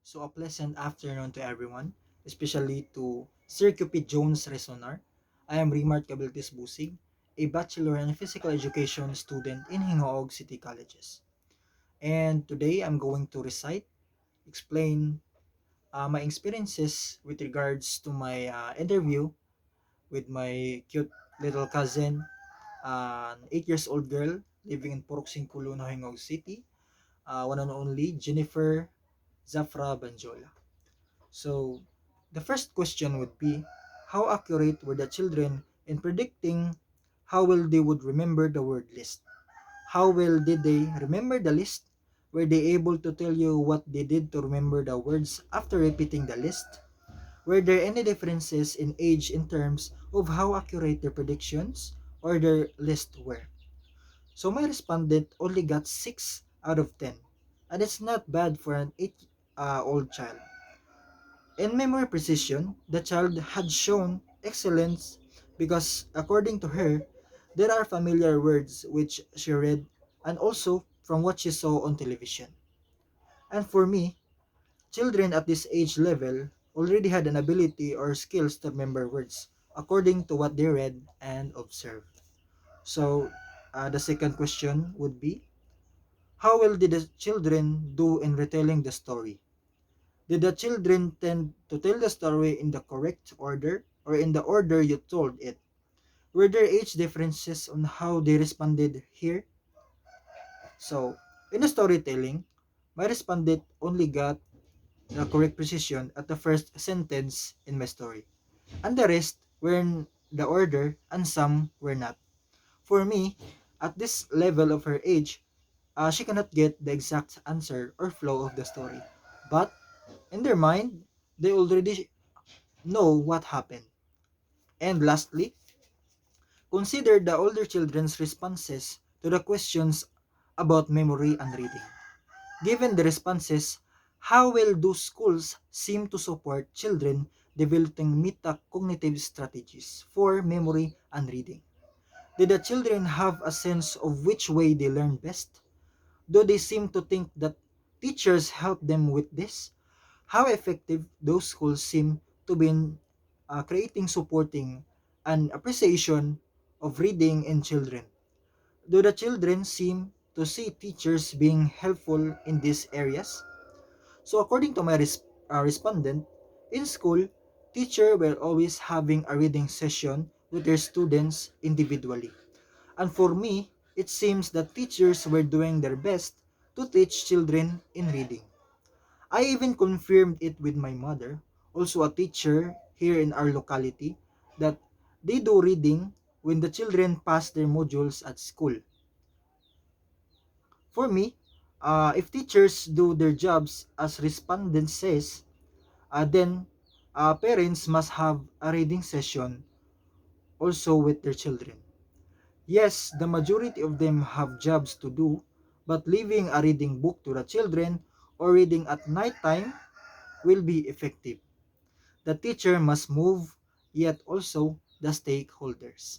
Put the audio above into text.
So a pleasant afternoon to everyone, especially to Sir Cupid Jones Resonar. I am Rimart Cabiltis Busig, a Bachelor in Physical Education student in Hingoog City Colleges. And today I'm going to explain my experiences with regards to my interview with my cute little cousin, an 8 years old girl living in Purok Kulo, Hingoog City, one and only Jennifer Zafra Banjola. So, the first question would be, how accurate were the children in predicting how well they would remember the word list? How well did they remember the list? Were they able to tell you what they did to remember the words after repeating the list? Were there any differences in age in terms of how accurate their predictions or their list were? So my respondent only got 6 out of 10, and it's not bad for an 8-old child. In memory precision, the child had shown excellence because, according to her, there are familiar words which she read and also from what she saw on television. And for me, children at this age level already had an ability or skills to remember words according to what they read and observed. So, the second question would be, how well did the children do in retelling the story? Did the children tend to tell the story in the correct order or in the order you told it? Were there age differences on how they responded here? So, in the storytelling, my respondent only got the correct precision at the first sentence in my story, and the rest were in the order and some were not. For me, at this level of her age, she cannot get the exact answer or flow of the story. But in their mind, they already know what happened. And lastly, consider the older children's responses to the questions about memory and reading. Given the responses, how well do schools seem to support children developing metacognitive strategies for memory and reading? Did the children have a sense of which way they learn best? Do they seem to think that teachers help them with this? How effective those schools seem to be in creating, supporting, and appreciation of reading in children. Do the children seem to see teachers being helpful in these areas? So according to my respondent, in school, teacher were always having a reading session with their students individually. And for me, it seems that teachers were doing their best to teach children in reading. I even confirmed it with my mother, also a teacher here in our locality, that they do reading when the children pass their modules at school. For me, if teachers do their jobs as respondent says, then parents must have a reading session also with their children. Yes, the majority of them have jobs to do, but leaving a reading book to the children or reading at night time will be effective. The teacher must move, yet also the stakeholders.